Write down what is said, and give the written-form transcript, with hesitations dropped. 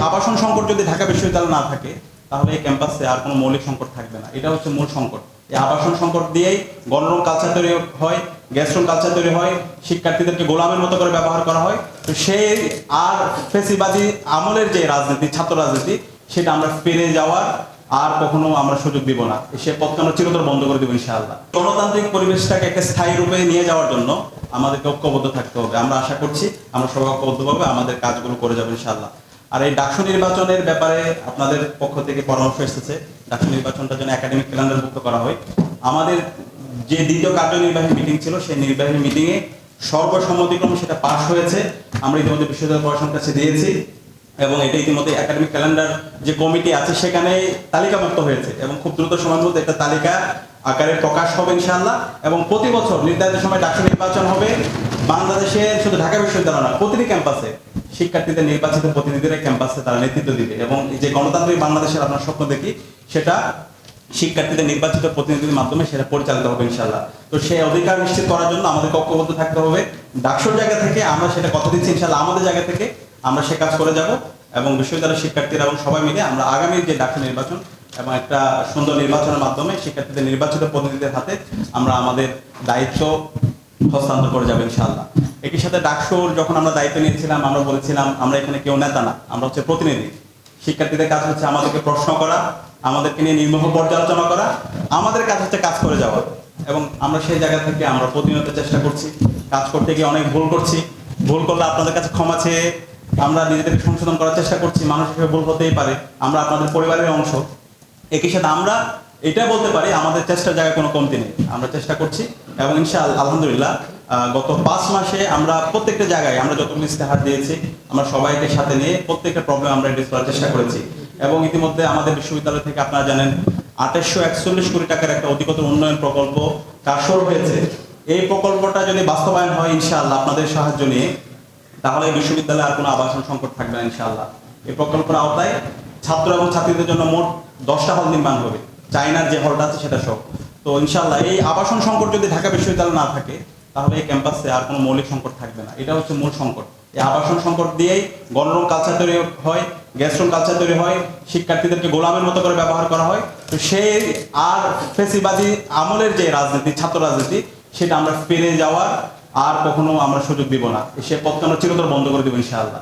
আবাসন সংকট যদি ঢাকা বিশ্ববিদ্যালয় না থাকে তাহলে এই ক্যাম্পাসে আর কোনো মৌলিক সংকট থাকবে না। এটা হচ্ছে মূল সংকট। এই আবাসন সংকট দিয়েই গণরুম কালচার তৈরি হয়, গেস্ট রুম কালচার তৈরি হয়, শিক্ষার্থীদেরকে গোলামের মতো করে ব্যবহার করা হয়। তো সেই আর ফেসিবাদী আমলের যে রাজনীতি, ছাত্র রাজনীতি, সেটা আমরা ফিরে যাওয়ার আর কখনো আমরা সুযোগ দিব না। সে পথকে আমরা চিরতর বন্ধ করে দেবো ইনশাআল্লাহ। গণতান্ত্রিক পরিবেশটাকে একটা স্থায়ী রূপে নিয়ে যাওয়ার জন্য আমাদেরকে ঐক্যবদ্ধ থাকতে হবে। আমরা আশা করছি আমরা সবাই ঐক্যবদ্ধভাবে আমাদের কাজগুলো করে যাবো ইনশাআল্লাহ। আর এই ডাকসু নির্বাচনের ব্যাপারে আপনাদের পক্ষ থেকে পরামর্শ এসেছে, ডাকসু নির্বাচনটা যেন একাডেমিক ক্যালেন্ডারভুক্ত করা হয়। আমাদের যে দ্বিতীয় কার্যনির্বাহী মিটিং ছিল, সেই নির্বাহী মিটিংয়ে সর্বসম্মতিক্রমে সেটা পাস হয়েছে। আমরা ইতিমধ্যে বিশ্ববিদ্যালয় প্রশাসনের কাছে দিয়েছি এবং এটা ইতিমধ্যে একাডেমিক ক্যালেন্ডার যে কমিটি আছে সেখানে তালিকাভুক্ত হয়েছে এবং খুব দ্রুত সময়ের মধ্যে একটা তালিকা আকারে প্রকাশ হবে ইনশাআল্লাহ। এবং প্রতি বছর নির্ধারিত সময় ডাকসু নির্বাচন হবে। বাংলাদেশের শুধু ঢাকা বিশ্ববিদ্যালয় না, প্রতিটি ক্যাম্পাসে শিক্ষার্থীদের নির্বাচিত প্রতিনিধিরা ক্যাম্পাসে তারা নেতৃত্ব দিবে এবং এই যে গণতান্ত্রিক বাংলাদেশের আপনার স্বপ্ন দেখি, সেটা শিক্ষার্থীদের নির্বাচিত প্রতিনিধির মাধ্যমে সেটা পরিচালিত হবে ইনশাআল্লাহ। তো সেই অধিকার নিশ্চিত করার জন্য আমাদের ঐক্যবদ্ধ থাকতে হবে। ডাকসুর জায়গা থেকে আমরা সেটা কথা দিচ্ছি ইনশাআল্লাহ, আমাদের জায়গা থেকে আমরা সে কাজ করে যাব এবং বিশ্ববিদ্যালয়ের শিক্ষার্থীরা এবং সবাই মিলে আমরা আগামী যে ডাকসু নির্বাচন এবং একটা সুন্দর নির্বাচনের মাধ্যমে শিক্ষার্থীদের নির্বাচিত প্রতিনিধিদের হাতে আমরা আমাদের দায়িত্ব হস্তান্তর করে যাবো ইনশাআল্লাহ। একই সাথে ডাকসুর যখন আমরা দায়িত্ব নিয়েছিলাম, আমরা বলেছিলাম আমরা এখানে কেউ নেতা না, আমরা হচ্ছে প্রতিনিধি। শিক্ষার্থীদের কাজ হচ্ছে আমাদেরকে প্রশ্ন করা, আমাদেরকে নিয়ে নির্মোহ পর্যালোচনা করা, আমাদের কাজ হচ্ছে কাজ করে যাওয়া। এবং আমরা সেই জায়গা থেকে আমরা প্রতিনিয়ত চেষ্টা করছি, কাজ করতে গিয়ে অনেক ভুল করছি। ভুল করলে আপনাদের কাছে ক্ষমা চেয়ে আমরা নিজেদেরকে সংশোধন করার চেষ্টা করছি। মানুষ হিসেবে ভুল হতেই পারে, আমরা আপনাদের পরিবারের অংশ। একই সাথে আমরা এটা বলতে পারি আমাদের চেষ্টার জায়গায় কোনো কমতি নেই, আমরা চেষ্টা করছি এবং ইনশাআল্লাহ আলহামদুলিল্লাহ গত 5 মাসে আমরা প্রত্যেকটা জায়গায় আমরা যতগুলো ইস্তেহার দিয়েছি আমরা সবাইকে সাথে নিয়ে প্রত্যেকটা প্রবলেম আমরা এড্রেস করার চেষ্টা করেছি। এবং ইতিমধ্যে আমাদের বিশ্ববিদ্যালয় থেকে আপনারা জানেন 2841 কোটি টাকার একটা অধিকতর উন্নয়ন প্রকল্প কাজ শুরু হয়েছে। এই প্রকল্পটা যদি বাস্তবায়ন হয় ইনশাআল্লাহ আপনাদের সাহায্য নিয়ে, তাহলে বিশ্ববিদ্যালয়ে আর কোনো আবাসন সংকট থাকবে না ইনশাআল্লাহ। এই প্রকল্পের আওতায় ছাত্র এবং ছাত্রীদের জন্য মোট 10টা হল নির্মাণ হবে, চায়নার যে হলটা আছে সেটা সহ। তো ইনশাআল্লাহ এই আবাসন সংকট যদি ঢাকা বিশ্ববিদ্যালয় না থাকে তাহলে এই ক্যাম্পাসে আর কোনো মৌলিক সংকট থাকবে না। এটা হচ্ছে মূল সংকট। এই আবাসন সংকট দিয়েই গণরুম কালচার তৈরি হয়, গেস্ট রুম কালচার তৈরি হয়, শিক্ষার্থীদেরকে গোলামের মতো করে ব্যবহার করা হয়। তো সেই আর ফেসিবাদী আমলের যে রাজনীতি, ছাত্র রাজনীতি, সেটা আমরা ফিরে যাওয়ার আর কখনো আমরা সুযোগ দিব না। সে পথকে আমরা চিরতর বন্ধ করে দেবো ইনশাআল্লাহ।